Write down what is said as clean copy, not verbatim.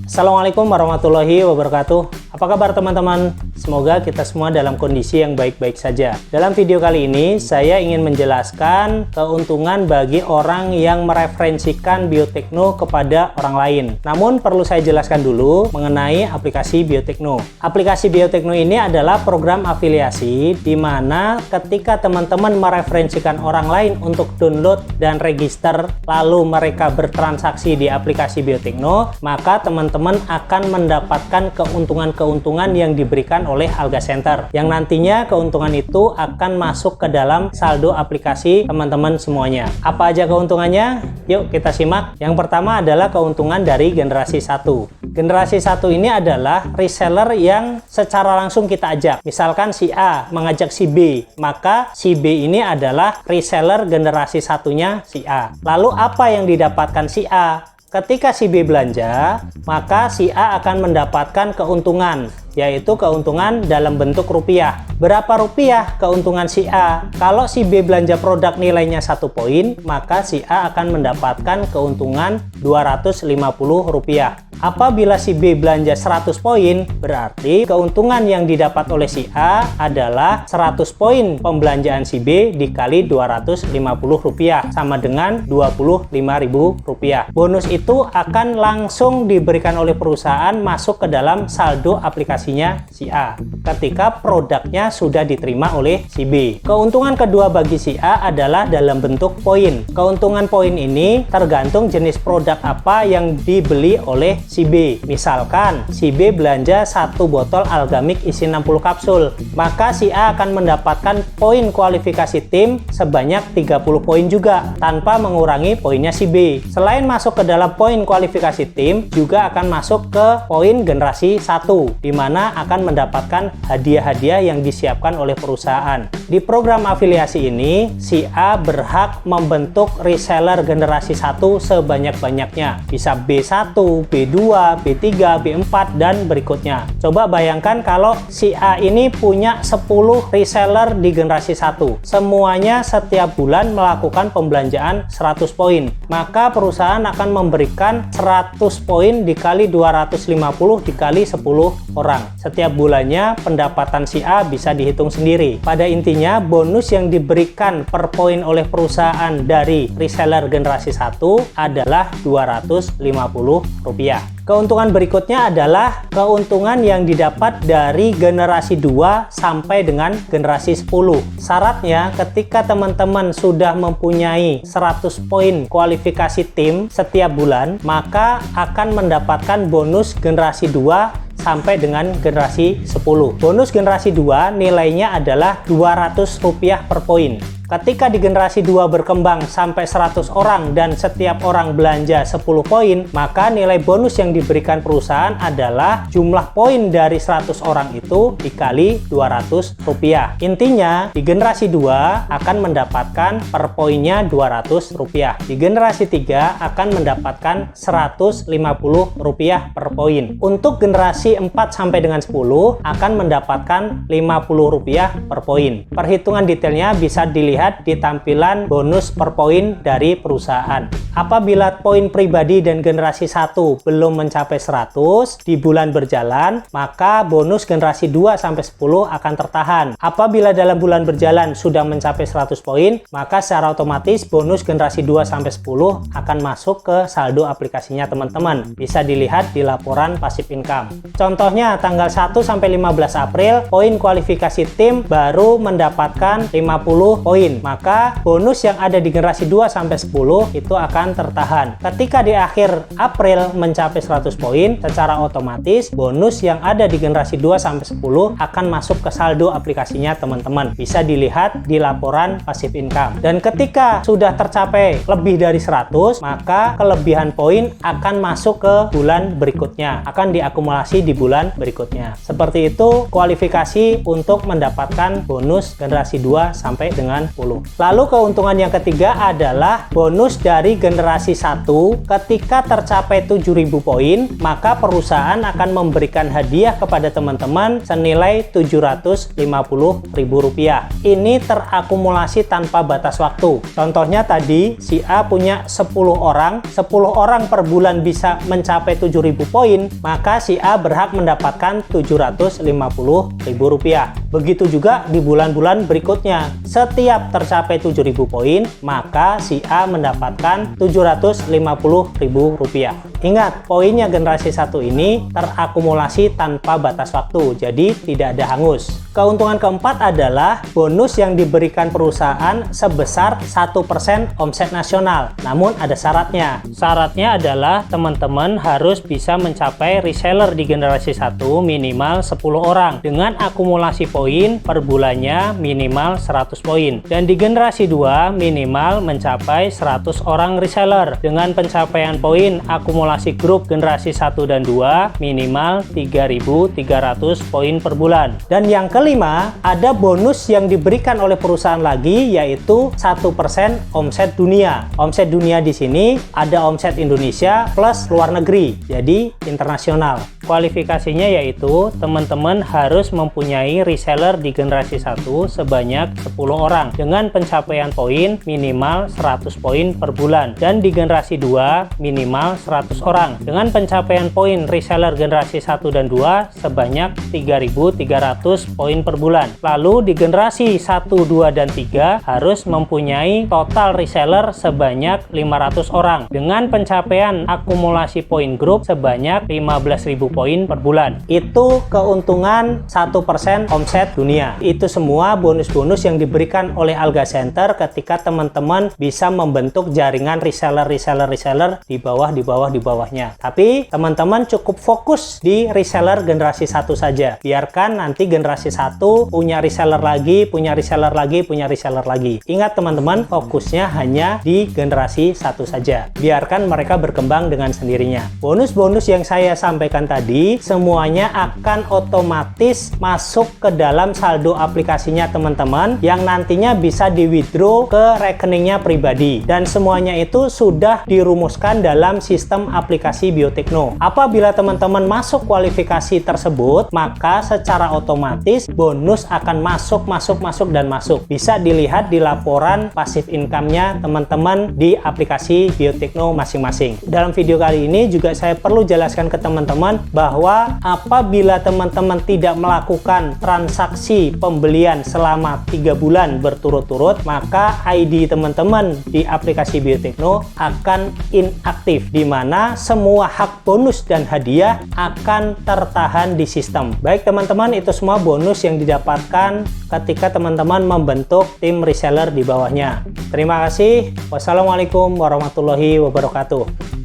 Assalamualaikum warahmatullahi wabarakatuh. Apa kabar teman-teman? Semoga kita semua dalam kondisi yang baik-baik saja. Dalam video kali ini, saya ingin menjelaskan keuntungan bagi orang yang mereferensikan Biotekno kepada orang lain. Namun perlu saya jelaskan dulu mengenai aplikasi Biotekno. Aplikasi Biotekno ini adalah program afiliasi di mana ketika teman-teman mereferensikan orang lain untuk download dan register, lalu mereka bertransaksi di aplikasi Biotekno, maka teman-teman akan mendapatkan keuntungan-keuntungan yang diberikan oleh Alga Center, yang nantinya keuntungan itu akan masuk ke dalam saldo aplikasi teman-teman semuanya. Apa aja keuntungannya? Yuk kita simak. Yang pertama adalah keuntungan dari generasi 1. Generasi 1 ini adalah reseller yang secara langsung kita ajak. Misalkan si A mengajak si B, maka si B ini adalah reseller generasi satunya si A. Lalu apa yang didapatkan si A? Ketika si B belanja, maka si A akan mendapatkan keuntungan, yaitu keuntungan dalam bentuk rupiah. Berapa rupiah keuntungan si A? Kalau si B belanja produk nilainya 1 poin, maka si A akan mendapatkan keuntungan Rp250. Apabila si B belanja 100 poin, berarti keuntungan yang didapat oleh si A adalah 100 poin pembelanjaan si B dikali Rp250, sama dengan Rp25.000. Bonus itu akan langsung diberikan oleh perusahaan masuk ke dalam saldo aplikasinya si A ketika produknya sudah diterima oleh si B. Keuntungan kedua bagi si A adalah dalam bentuk poin. Keuntungan poin ini tergantung jenis produk apa yang dibeli oleh si B. Misalkan si B belanja 1 botol Algamik isi 60 kapsul, maka si A akan mendapatkan poin kualifikasi tim sebanyak 30 poin juga tanpa mengurangi poinnya si B. Selain masuk ke dalam poin kualifikasi tim, juga akan masuk ke poin generasi 1, di mana akan mendapatkan hadiah-hadiah yang disiapkan oleh perusahaan. Di program afiliasi ini, si A berhak membentuk reseller generasi 1 sebanyak-banyaknya. Bisa B1, B2, B3, B4, dan berikutnya. Coba bayangkan kalau si A ini punya 10 reseller di generasi 1. Semuanya setiap bulan melakukan pembelanjaan 100 poin. Maka perusahaan akan memberikan 100 poin dikali 250 dikali 10 orang. Setiap bulannya pendapatan si A bisa dihitung sendiri. Pada intinya, bonus yang diberikan per poin oleh perusahaan dari reseller generasi 1 adalah Rp250. Keuntungan berikutnya adalah keuntungan yang didapat dari generasi 2 sampai dengan generasi 10. Syaratnya ketika teman-teman sudah mempunyai 100 poin kualifikasi tim setiap bulan, maka akan mendapatkan bonus generasi 2 sampai dengan generasi 10. Bonus generasi 2 nilainya adalah Rp200 per poin. Ketika di generasi 2 berkembang sampai 100 orang dan setiap orang belanja 10 poin, maka nilai bonus yang diberikan perusahaan adalah jumlah poin dari 100 orang itu dikali Rp200. Intinya, di generasi 2 akan mendapatkan per poinnya Rp200. Di generasi 3 akan mendapatkan Rp150 per poin. Untuk generasi 4 sampai dengan 10 akan mendapatkan Rp50 per poin. Perhitungan detailnya bisa dilihat di tampilan bonus per poin dari perusahaan. Apabila poin pribadi dan generasi 1 belum mencapai 100 di bulan berjalan, maka bonus generasi 2 sampai 10 akan tertahan. Apabila dalam bulan berjalan sudah mencapai 100 poin, maka secara otomatis bonus generasi 2 sampai 10 akan masuk ke saldo aplikasinya teman-teman. Bisa dilihat di laporan passive income. Contohnya tanggal 1 sampai 15 April, poin kualifikasi tim baru mendapatkan 50 poin. Maka bonus yang ada di generasi 2 sampai 10 itu akan tertahan. Ketika di akhir April mencapai 100 poin, secara otomatis bonus yang ada di generasi 2 sampai 10 akan masuk ke saldo aplikasinya teman-teman. Bisa dilihat di laporan passive income. Dan ketika sudah tercapai lebih dari 100, maka kelebihan poin akan masuk ke bulan berikutnya, akan diakumulasi di bulan berikutnya. Seperti itu kualifikasi untuk mendapatkan bonus generasi 2 sampai dengan 10. Lalu keuntungan yang ketiga adalah bonus dari generasi generasi 1, ketika tercapai 7.000 poin, maka perusahaan akan memberikan hadiah kepada teman-teman senilai Rp750.000. Ini terakumulasi tanpa batas waktu. Contohnya tadi, si A punya 10 orang per bulan bisa mencapai 7.000 poin, maka si A berhak mendapatkan Rp750.000. Begitu juga di bulan-bulan berikutnya. Setiap tercapai 7.000 poin, maka si A mendapatkan Rp750.000. Ingat, poinnya generasi 1 ini terakumulasi tanpa batas waktu, jadi tidak ada hangus. Keuntungan keempat adalah bonus yang diberikan perusahaan sebesar 1% omset nasional. Namun ada syaratnya. Syaratnya adalah teman-teman harus bisa mencapai reseller di generasi 1 minimal 10 orang dengan akumulasi poin per bulannya minimal 100 poin. Dan di generasi 2 minimal mencapai 100 orang reseller dengan pencapaian poin akumulasi grup generasi 1 dan 2 minimal 3.300 poin per bulan. Dan yang kelima, ada bonus yang diberikan oleh perusahaan lagi, yaitu 1% omset dunia. Omset dunia di sini ada omset Indonesia plus luar negeri, jadi internasional. Kualifikasinya yaitu teman-teman harus mempunyai reseller di generasi 1 sebanyak 10 orang dengan pencapaian poin minimal 100 poin per bulan, dan di generasi 2 minimal 100 orang dengan pencapaian poin reseller generasi 1 dan 2 sebanyak 3.300 poin per bulan. Lalu di generasi 1, 2, dan 3 harus mempunyai total reseller sebanyak 500 orang dengan pencapaian akumulasi poin grup sebanyak 15.000 poin per bulan. Itu keuntungan 1% omset dunia. Itu semua bonus-bonus yang diberikan oleh Alga Center ketika teman-teman bisa membentuk jaringan reseller di bawahnya. Tapi teman-teman cukup fokus di reseller generasi 1 saja. Biarkan nanti generasi 1 punya reseller lagi. Ingat teman-teman, fokusnya hanya di generasi 1 saja. Biarkan mereka berkembang dengan sendirinya. Bonus-bonus yang saya sampaikan tadi semuanya akan otomatis masuk ke dalam saldo aplikasinya teman-teman yang nantinya bisa di withdraw ke rekeningnya pribadi. Dan semuanya itu sudah dirumuskan dalam sistem aplikasi Biotekno. Apabila teman-teman masuk kualifikasi tersebut, maka secara otomatis bonus akan masuk. Bisa dilihat di laporan passive income-nya teman-teman di aplikasi Biotekno masing-masing. Dalam video kali ini juga saya perlu jelaskan ke teman-teman bahwa apabila teman-teman tidak melakukan transaksi pembelian selama 3 bulan berturut-turut, maka ID teman-teman di aplikasi Biotekno akan inaktif, di mana semua hak bonus dan hadiah akan tertahan di sistem. Baik teman-teman, itu semua bonus yang didapatkan ketika teman-teman membentuk tim reseller di bawahnya. Terima kasih. Wassalamualaikum warahmatullahi wabarakatuh.